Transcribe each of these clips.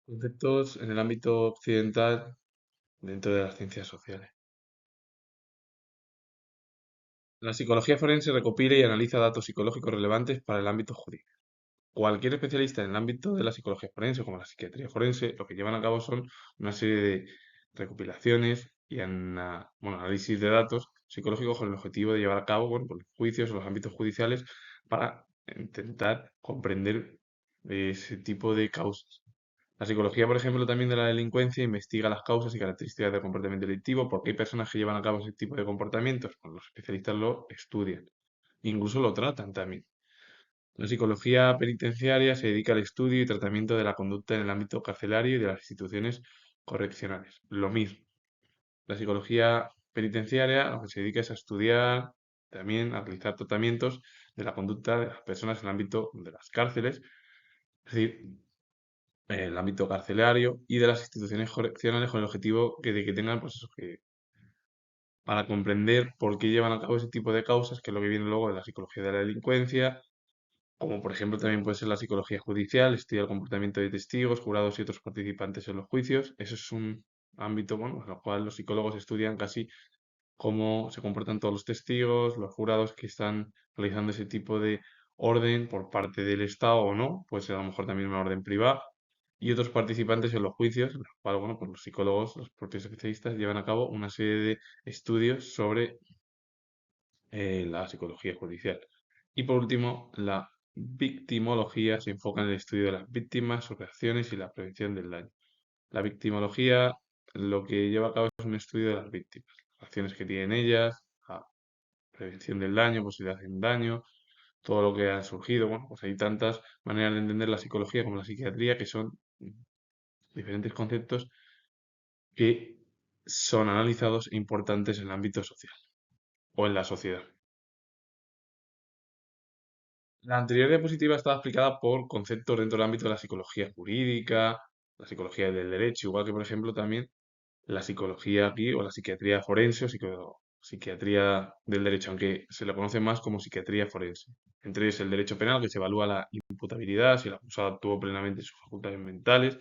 Conceptos en el ámbito occidental dentro de las ciencias sociales. La psicología forense recopila y analiza datos psicológicos relevantes para el ámbito jurídico. Cualquier especialista en el ámbito de la psicología forense, como la psiquiatría forense, lo que llevan a cabo son una serie de recopilaciones y análisis de datos psicológicos con el objetivo de llevar a cabo, pues, los juicios o los ámbitos judiciales para intentar comprender ese tipo de causas. La psicología, por ejemplo, también de la delincuencia investiga las causas y características del comportamiento delictivo, porque hay personas que llevan a cabo ese tipo de comportamientos. Pues los especialistas lo estudian, incluso lo tratan también. La psicología penitenciaria se dedica al estudio y tratamiento de la conducta en el ámbito carcelario y de las instituciones correccionales. Lo mismo. La psicología penitenciaria lo que se dedica es a estudiar, también a realizar tratamientos de la conducta de las personas en el ámbito de las cárceles, es decir, el ámbito carcelario y de las instituciones correccionales con el objetivo de que tengan, pues eso, que para comprender por qué llevan a cabo ese tipo de causas, que es lo que viene luego de la psicología de la delincuencia, como por ejemplo también puede ser la psicología judicial, estudia el comportamiento de testigos, jurados y otros participantes en los juicios. Eso es un ámbito, bueno, en el cual los psicólogos estudian casi cómo se comportan todos los testigos, los jurados que están realizando ese tipo de orden por parte del Estado o no, puede ser a lo mejor también una orden privada, y otros participantes en los juicios, en los cuales, bueno, pues los psicólogos, los propios especialistas llevan a cabo una serie de estudios sobre la psicología judicial. Y por último, la victimología se enfoca en el estudio de las víctimas, sus reacciones y la prevención del daño. La victimología lo que lleva a cabo es un estudio de las víctimas, las acciones que tienen ellas, la prevención del daño, posibilidad de daño, todo lo que ha surgido. Bueno, pues hay tantas maneras de entender la psicología como la psiquiatría que son diferentes conceptos que son analizados e importantes en el ámbito social o en la sociedad. La anterior diapositiva estaba explicada por conceptos dentro del ámbito de la psicología jurídica, la psicología del derecho, igual que, por ejemplo, también la psicología aquí o la psiquiatría forense o psiquiatría del derecho, aunque se le conoce más como psiquiatría forense. Entre ellos el derecho penal, que se evalúa la imputabilidad, si el acusado actuó plenamente sus facultades mentales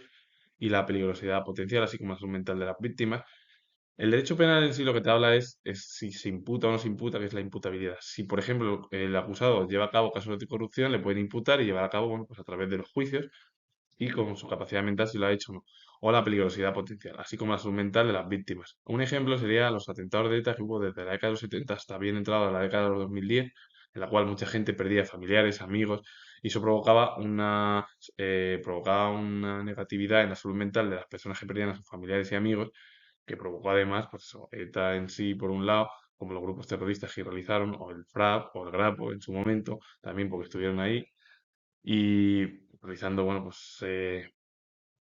y la peligrosidad potencial, así como la salud mental de las víctimas. El derecho penal en sí lo que te habla es si se imputa o no se imputa, que es la imputabilidad. Si, por ejemplo, el acusado lleva a cabo casos de corrupción, le pueden imputar y llevar a cabo, bueno, pues a través de los juicios y con su capacidad mental si lo ha hecho o no. O la peligrosidad potencial, así como la salud mental de las víctimas. Un ejemplo sería los atentados de ETA que hubo desde la década de los 70 hasta bien entrada la década de los 2010, en la cual mucha gente perdía familiares, amigos, y eso provocaba una negatividad en la salud mental de las personas que perdían a sus familiares y amigos, que provocó además, pues eso, ETA en sí por un lado, como los grupos terroristas que realizaron, o el FRAP o el GRAPO en su momento, también porque estuvieron ahí, y realizando, bueno, pues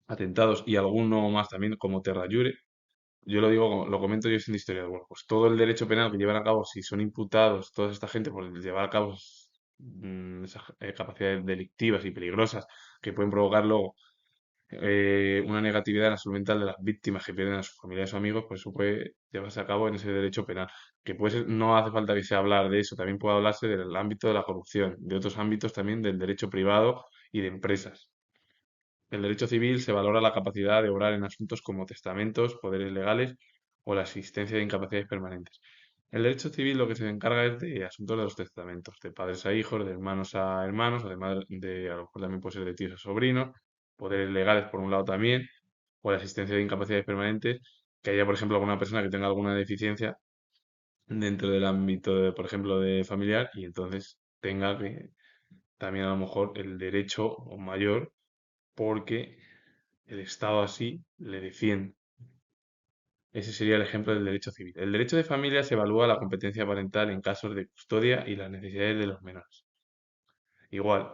atentados y alguno más también como Terra Jure. Yo lo digo, lo comento yo sin historia. Bueno, pues todo el derecho penal que llevan a cabo, si son imputados toda esta gente por llevar a cabo esas capacidades delictivas y peligrosas que pueden provocar luego una negatividad en la salud mental de las víctimas que pierden a sus familiares o amigos, pues eso puede llevarse a cabo en ese derecho penal. Que puede no hace falta que se hablar de eso, también puede hablarse del ámbito de la corrupción, de otros ámbitos también del derecho privado y de empresas. El derecho civil se valora la capacidad de obrar en asuntos como testamentos, poderes legales o la existencia de incapacidades permanentes. El derecho civil lo que se encarga es de asuntos de los testamentos, de padres a hijos, de hermanos a hermanos, además de a lo mejor también puede ser de tíos a sobrinos, poderes legales por un lado también, o la existencia de incapacidades permanentes, que haya, por ejemplo, alguna persona que tenga alguna deficiencia dentro del ámbito, por ejemplo, de familiar y entonces tenga que también a lo mejor el derecho o mayor porque el Estado así le defiende. Ese sería el ejemplo del derecho civil. El derecho de familia se evalúa la competencia parental en casos de custodia y las necesidades de los menores. Igual,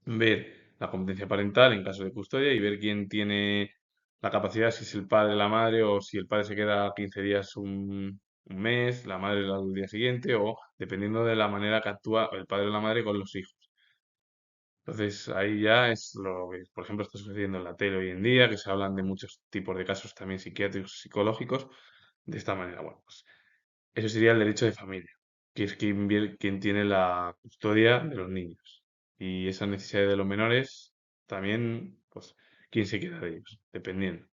ver la competencia parental en caso de custodia y ver quién tiene la capacidad, si es el padre o la madre, o si el padre se queda 15 días, un mes, la madre al día siguiente, o dependiendo de la manera que actúa el padre o la madre con los hijos. Entonces ahí ya es lo que, por ejemplo, está sucediendo en la tele hoy en día, que se hablan de muchos tipos de casos también psiquiátricos, psicológicos, de esta manera. Bueno, pues eso sería el derecho de familia, que es quien tiene la custodia de los niños. Y esas necesidades de los menores también, pues, quién se queda de ellos, dependiendo.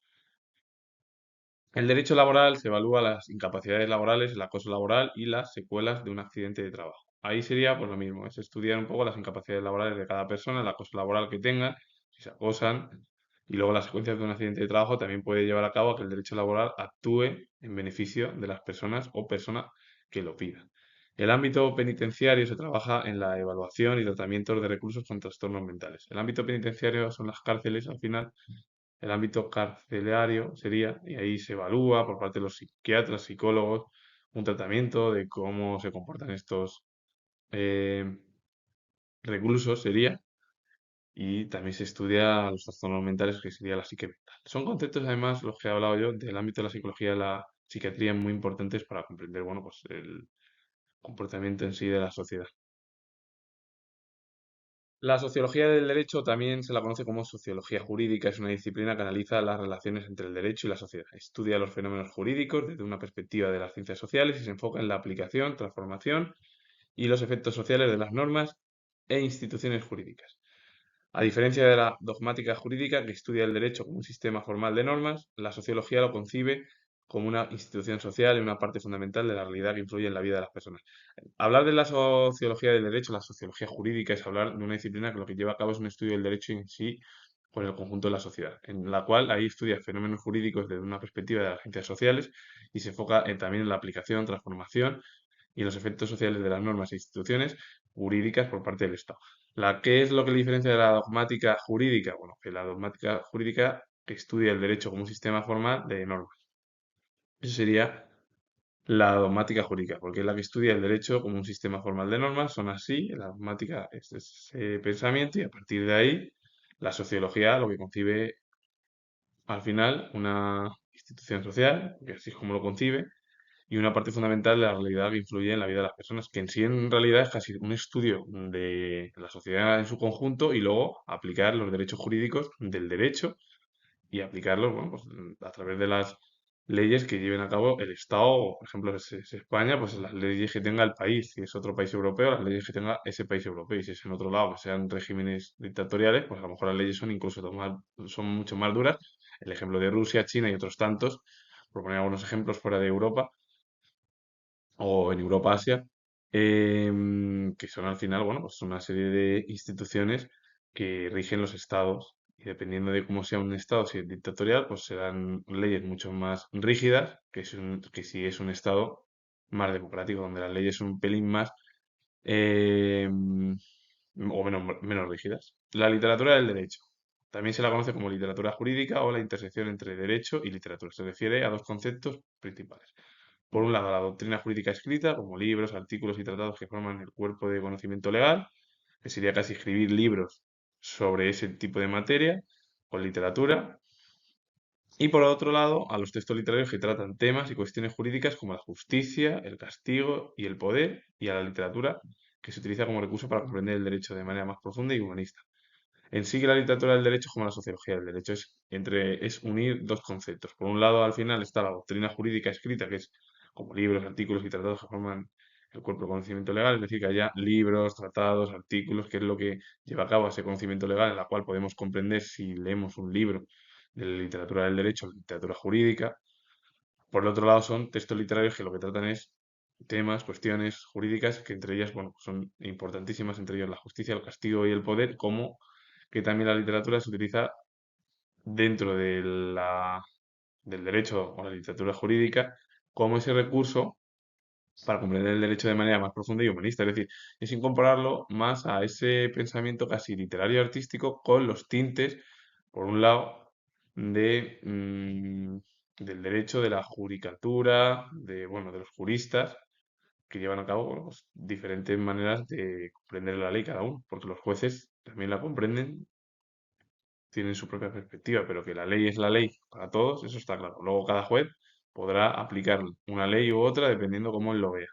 El derecho laboral se evalúa las incapacidades laborales, el acoso laboral y las secuelas de un accidente de trabajo. Ahí sería pues lo mismo, es estudiar un poco las incapacidades laborales de cada persona, el acoso laboral que tengan, si se acosan, y luego las secuencias de un accidente de trabajo también puede llevar a cabo a que el derecho laboral actúe en beneficio de las personas o persona que lo pidan. El ámbito penitenciario se trabaja en la evaluación y tratamiento de reclusos con trastornos mentales. El ámbito penitenciario son las cárceles al final. El ámbito carcelario sería, y ahí se evalúa por parte de los psiquiatras, psicólogos, un tratamiento de cómo se comportan estos eh, reclusos, sería, y también se estudia los trastornos mentales, que sería la psique mental. Son conceptos, además, los que he hablado yo, del ámbito de la psicología y la psiquiatría, muy importantes para comprender, bueno, pues el comportamiento en sí de la sociedad. La sociología del derecho también se la conoce como sociología jurídica. Es una disciplina que analiza las relaciones entre el derecho y la sociedad. Estudia los fenómenos jurídicos desde una perspectiva de las ciencias sociales y se enfoca en la aplicación, transformación y los efectos sociales de las normas e instituciones jurídicas. A diferencia de la dogmática jurídica, que estudia el derecho como un sistema formal de normas, la sociología lo concibe como una institución social y una parte fundamental de la realidad que influye en la vida de las personas. Hablar de la sociología del derecho, la sociología jurídica, es hablar de una disciplina que lo que lleva a cabo es un estudio del derecho en sí con el conjunto de la sociedad, en la cual ahí estudia fenómenos jurídicos desde una perspectiva de las ciencias sociales y se enfoca también en la aplicación, transformación y los efectos sociales de las normas e instituciones jurídicas por parte del Estado. ¿Qué es lo que le diferencia de la dogmática jurídica? Bueno, que la dogmática jurídica estudia el derecho como un sistema formal de normas. Eso sería la dogmática jurídica, porque es la que estudia el derecho como un sistema formal de normas, son así, la dogmática es ese pensamiento y a partir de ahí la sociología lo que concibe al final una institución social, que así es como lo concibe, y una parte fundamental de la realidad que influye en la vida de las personas, que en sí en realidad es casi un estudio de la sociedad en su conjunto y luego aplicar los derechos jurídicos del derecho y aplicarlos, bueno, pues, a través de las leyes que lleven a cabo el Estado, o, por ejemplo, si es España, pues las leyes que tenga el país, si es otro país europeo, las leyes que tenga ese país europeo, y si es en otro lado, que sean regímenes dictatoriales, pues a lo mejor las leyes son incluso son mucho más duras. El ejemplo de Rusia, China y otros tantos, por poner algunos ejemplos fuera de Europa, o en Europa, Asia, que son al final, bueno, pues una serie de instituciones que rigen los estados y dependiendo de cómo sea un estado, si es dictatorial, pues serán leyes mucho más rígidas que si es un estado más democrático, donde las leyes son un pelín más em, o menos rígidas. La literatura del derecho. También se la conoce como literatura jurídica o la intersección entre derecho y literatura. Se refiere a dos conceptos principales. Por un lado, la doctrina jurídica escrita, como libros, artículos y tratados que forman el cuerpo de conocimiento legal, que sería casi escribir libros sobre ese tipo de materia, o literatura. Y por otro lado, a los textos literarios que tratan temas y cuestiones jurídicas como la justicia, el castigo y el poder, y a la literatura que se utiliza como recurso para comprender el derecho de manera más profunda y humanista. En sí que la literatura del derecho, como la sociología del derecho, es unir dos conceptos. Por un lado, al final está la doctrina jurídica escrita, que es como libros, artículos y tratados que forman el cuerpo de conocimiento legal, es decir, que haya libros, tratados, artículos, que es lo que lleva a cabo ese conocimiento legal, en la cual podemos comprender si leemos un libro de la literatura del derecho, literatura jurídica. Por el otro lado, son textos literarios que lo que tratan es temas, cuestiones jurídicas, que entre ellas, bueno, son importantísimas, entre ellas la justicia, el castigo y el poder, como que también la literatura se utiliza dentro del derecho o la literatura jurídica como ese recurso para comprender el derecho de manera más profunda y humanista. Es decir, es incorporarlo más a ese pensamiento casi literario y artístico con los tintes, por un lado, del derecho, de la judicatura, bueno, de los juristas que llevan a cabo, bueno, pues, diferentes maneras de comprender la ley cada uno, porque los jueces también la comprenden, tienen su propia perspectiva, pero que la ley es la ley para todos, eso está claro. Luego cada juez podrá aplicar una ley u otra dependiendo cómo él lo vea.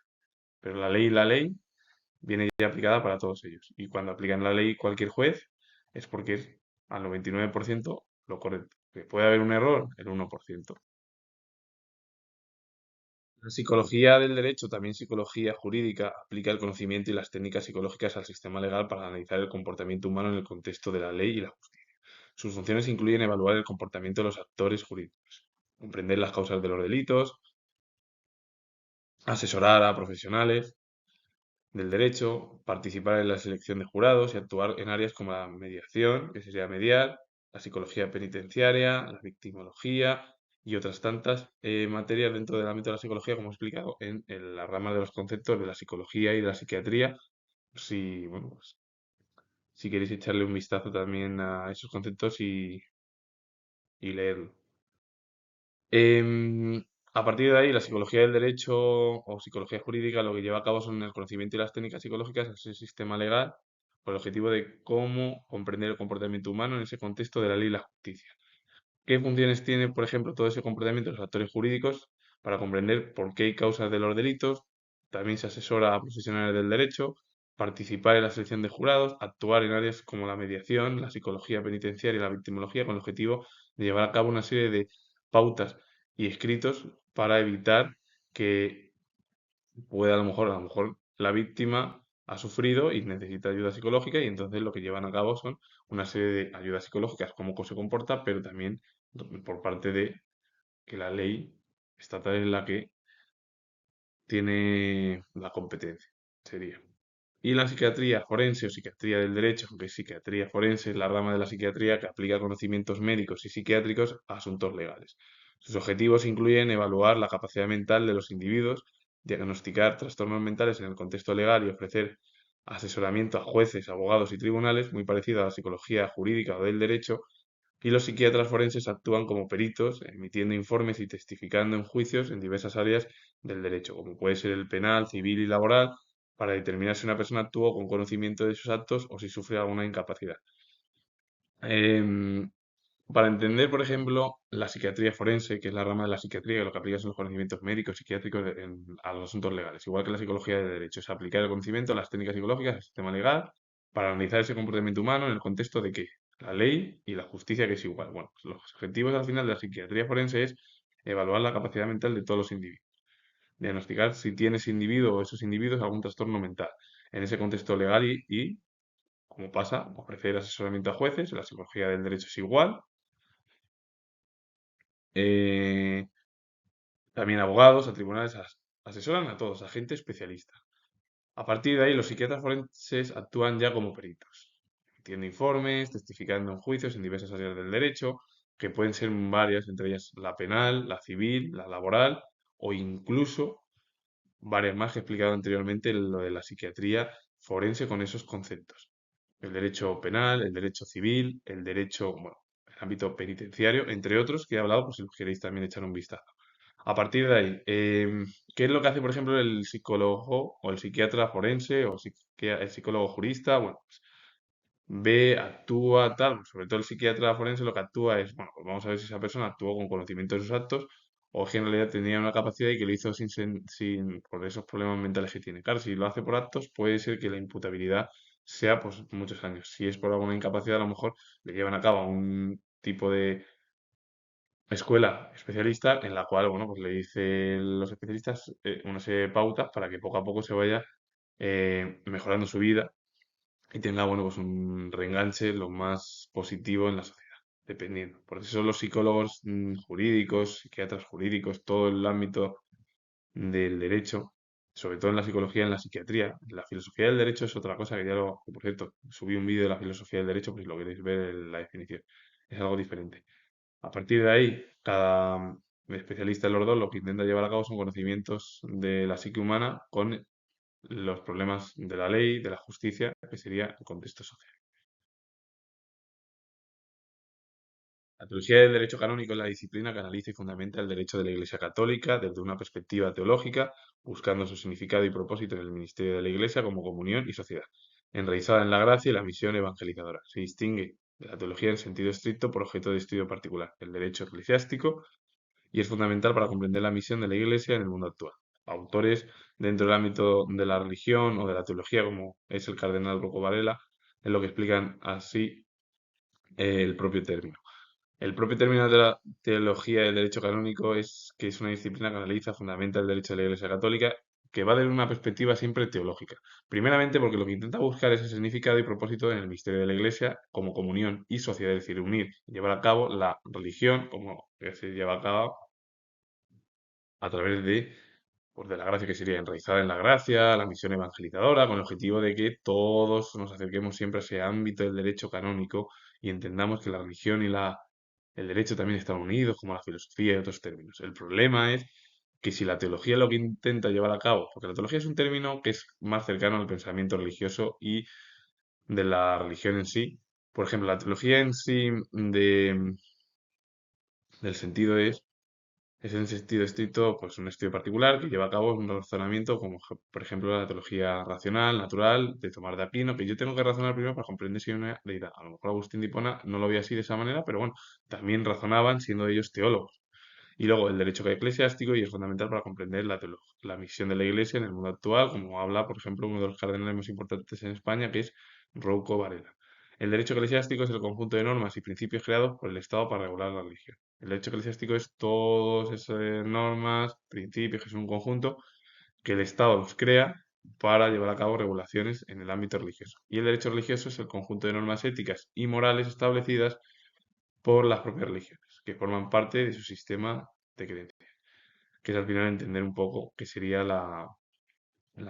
Pero la ley viene ya aplicada para todos ellos. Y cuando aplican la ley cualquier juez es porque es al 99% lo correcto. Que puede haber un error, el 1%. La psicología del derecho, también psicología jurídica, aplica el conocimiento y las técnicas psicológicas al sistema legal para analizar el comportamiento humano en el contexto de la ley y la justicia. Sus funciones incluyen evaluar el comportamiento de los actores jurídicos, comprender las causas de los delitos, asesorar a profesionales del derecho, participar en la selección de jurados y actuar en áreas como la mediación, que sería mediar, la psicología penitenciaria, la victimología y otras tantas materias dentro del ámbito de la psicología, como he explicado, en la rama de los conceptos de la psicología y de la psiquiatría. Si, bueno, pues, si queréis echarle un vistazo también a esos conceptos y leerlo. Em, a partir de ahí, la psicología del derecho o psicología jurídica lo que lleva a cabo son el conocimiento y las técnicas psicológicas, es el sistema legal, con el objetivo de cómo comprender el comportamiento humano en ese contexto de la ley y la justicia. ¿Qué funciones tiene, por ejemplo, todo ese comportamiento de los actores jurídicos para comprender por qué hay causas de los delitos? También se asesora a profesionales del derecho, participar en la selección de jurados, actuar en áreas como la mediación, la psicología penitenciaria y la victimología con el objetivo de llevar a cabo una serie de pautas y escritos para evitar que pueda a lo mejor la víctima ha sufrido y necesita ayuda psicológica y entonces lo que llevan a cabo son una serie de ayudas psicológicas, cómo se comporta, pero también por parte de que la ley estatal es la que tiene la competencia, sería. Y la psiquiatría forense o psiquiatría del derecho, aunque psiquiatría forense es la rama de la psiquiatría que aplica conocimientos médicos y psiquiátricos a asuntos legales. Sus objetivos incluyen evaluar la capacidad mental de los individuos, diagnosticar trastornos mentales en el contexto legal y ofrecer asesoramiento a jueces, abogados y tribunales, muy parecido a la psicología jurídica o del derecho, y los psiquiatras forenses actúan como peritos, emitiendo informes y testificando en juicios en diversas áreas del derecho, como puede ser el penal, civil y laboral, para determinar si una persona actuó con conocimiento de sus actos o si sufre alguna incapacidad. Em, para entender, por ejemplo, la psiquiatría forense, que es la rama de la psiquiatría que lo que aplica son los conocimientos médicos, psiquiátricos a los asuntos legales, igual que la psicología de derecho, es aplicar el conocimiento, las técnicas psicológicas, el sistema legal, para analizar ese comportamiento humano en el contexto de que la ley y la justicia que es igual. Bueno, pues los objetivos al final de la psiquiatría forense es evaluar la capacidad mental de todos los individuos, diagnosticar si tiene ese individuo o esos individuos algún trastorno mental en ese contexto legal y como pasa, ofrecer asesoramiento a jueces, la psicología del derecho es igual. Eh, También abogados, a tribunales, asesoran a todos, a gente especialista. A partir de ahí, los psiquiatras forenses actúan ya como peritos, emitiendo informes, testificando en juicios en diversas áreas del derecho, que pueden ser varias, entre ellas la penal, la civil, la laboral o incluso varias más que he explicado anteriormente, lo de la psiquiatría forense con esos conceptos. El derecho penal, el derecho civil, el derecho, bueno, el ámbito penitenciario, entre otros, que he hablado, pues si queréis también echar un vistazo. A partir de ahí, ¿qué es lo que hace, por ejemplo, el psicólogo o el psiquiatra forense o el psicólogo jurista? Bueno, pues ve, actúa, tal, sobre todo el psiquiatra forense lo que actúa es, bueno, pues vamos a ver si esa persona actuó con conocimiento de sus actos o que en realidad tenía una capacidad y que lo hizo por esos problemas mentales que tiene. Claro, si lo hace por actos, puede ser que la imputabilidad sea pues muchos años. Si es por alguna incapacidad, a lo mejor le llevan a cabo un tipo de escuela especialista en la cual, bueno, pues le dicen los especialistas una serie de pautas para que poco a poco se vaya mejorando su vida y tenga, bueno, pues un reenganche lo más positivo en la sociedad, dependiendo. Por eso son los psicólogos jurídicos, psiquiatras jurídicos, todo el ámbito del derecho, sobre todo en la psicología, en la psiquiatría. La filosofía del derecho es otra cosa que por cierto, subí un vídeo de la filosofía del derecho, pues si lo queréis ver en la definición. Es algo diferente. A partir de ahí, cada especialista en los dos lo que intenta llevar a cabo son conocimientos de la psique humana con los problemas de la ley, de la justicia, que sería el contexto social. La teología del derecho canónico es la disciplina que analiza y fundamenta el derecho de la Iglesia Católica desde una perspectiva teológica, buscando su significado y propósito en el ministerio de la Iglesia como comunión y sociedad, enraizada en la gracia y la misión evangelizadora. Se distingue de la teología en sentido estricto por objeto de estudio particular, el derecho eclesiástico, y es fundamental para comprender la misión de la Iglesia en el mundo actual. Autores dentro del ámbito de la religión o de la teología, como es el cardenal Rocco Varela, es lo que explican así el propio término. El propio término de la teología del derecho canónico es que es una disciplina que analiza, fundamenta el derecho de la Iglesia Católica que va desde una perspectiva siempre teológica. Primeramente porque lo que intenta buscar es el significado y propósito en el misterio de la Iglesia como comunión y sociedad, es decir, unir y llevar a cabo la religión como que se lleva a cabo a través de, pues, de la gracia, que sería enraizada en la gracia, la misión evangelizadora, con el objetivo de que todos nos acerquemos siempre a ese ámbito del derecho canónico y entendamos que la religión y el derecho también están unidos, como la filosofía y otros términos. El problema es que si la teología lo que intenta llevar a cabo, porque la teología es un término que es más cercano al pensamiento religioso y de la religión en sí. Por ejemplo, la teología en sí del sentido es en sentido estricto, pues un estudio particular que lleva a cabo un razonamiento como, por ejemplo, la teología racional, natural, de Tomás de Aquino, que yo tengo que razonar primero para comprender si hay una deidad. A lo mejor Agustín de Hipona no lo veía así de esa manera, pero bueno, también razonaban siendo ellos teólogos. Y luego el derecho eclesiástico, y es fundamental para comprender la misión de la Iglesia en el mundo actual, como habla, por ejemplo, uno de los cardenales más importantes en España, que es Rouco Varela. El derecho eclesiástico es el conjunto de normas y principios creados por el Estado para regular la religión. El derecho eclesiástico es todas esas normas, principios, que es un conjunto que el Estado los crea para llevar a cabo regulaciones en el ámbito religioso. Y el derecho religioso es el conjunto de normas éticas y morales establecidas por las propias religiones, que forman parte de su sistema de creencias, que es al final entender un poco qué sería la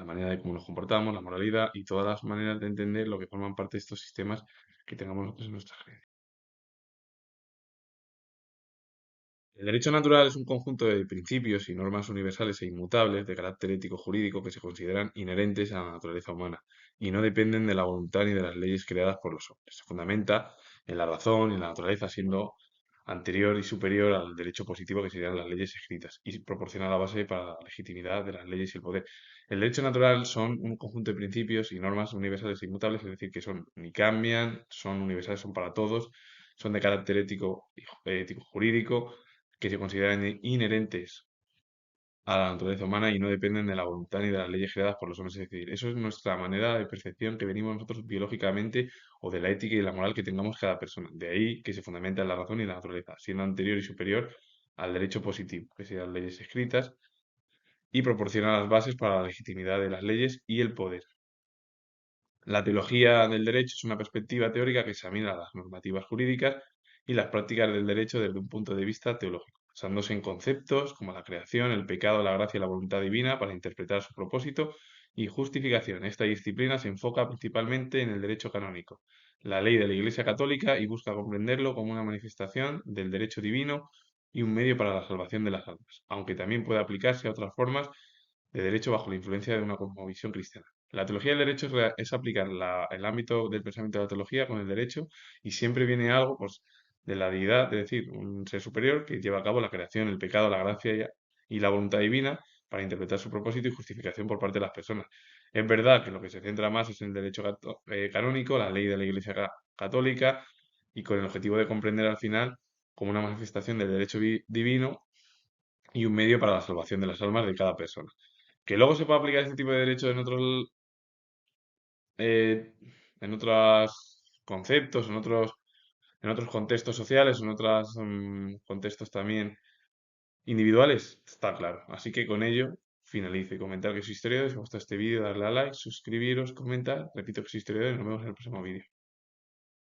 manera de cómo nos comportamos, la moralidad y todas las maneras de entender lo que forman parte de estos sistemas que tengamos nosotros en nuestras creencias. El derecho natural es un conjunto de principios y normas universales e inmutables de carácter ético-jurídico que se consideran inherentes a la naturaleza humana y no dependen de la voluntad ni de las leyes creadas por los hombres. Se fundamenta en la razón y en la naturaleza, siendo anterior y superior al derecho positivo, que serían las leyes escritas, y proporciona la base para la legitimidad de las leyes y el poder. El derecho natural son un conjunto de principios y normas universales e inmutables, es decir, que son ni cambian, son universales, son para todos, son de carácter ético jurídico, que se consideran inherentes a la naturaleza humana y no dependen de la voluntad ni de las leyes creadas por los hombres. Es decir, eso es nuestra manera de percepción que venimos nosotros biológicamente o de la ética y la moral que tengamos cada persona. De ahí que se fundamenta en la razón y la naturaleza, siendo anterior y superior al derecho positivo, que serían leyes escritas, y proporciona las bases para la legitimidad de las leyes y el poder. La teología del derecho es una perspectiva teórica que examina las normativas jurídicas y las prácticas del derecho desde un punto de vista teológico, basándose en conceptos como la creación, el pecado, la gracia y la voluntad divina para interpretar su propósito y justificación. Esta disciplina se enfoca principalmente en el derecho canónico, la ley de la Iglesia Católica, y busca comprenderlo como una manifestación del derecho divino y un medio para la salvación de las almas, aunque también puede aplicarse a otras formas de derecho bajo la influencia de una cosmovisión cristiana. La teología del derecho es aplicar el ámbito del pensamiento de la teología con el derecho, y siempre viene algo, pues, de la deidad, es decir, un ser superior que lleva a cabo la creación, el pecado, la gracia y la voluntad divina para interpretar su propósito y justificación por parte de las personas. Es verdad que lo que se centra más es en el derecho canónico, la ley de la Iglesia Católica, y con el objetivo de comprender al final como una manifestación del derecho divino y un medio para la salvación de las almas de cada persona. Que luego se puede aplicar este tipo de derechos eh, en otros conceptos, en otros contextos sociales, en otros contextos también individuales, está claro. Así que con ello finalizo, y comentar que soy historiador. Si os gusta este vídeo, darle a like, suscribiros, comentar. Repito que soy historiador y nos vemos en el próximo vídeo.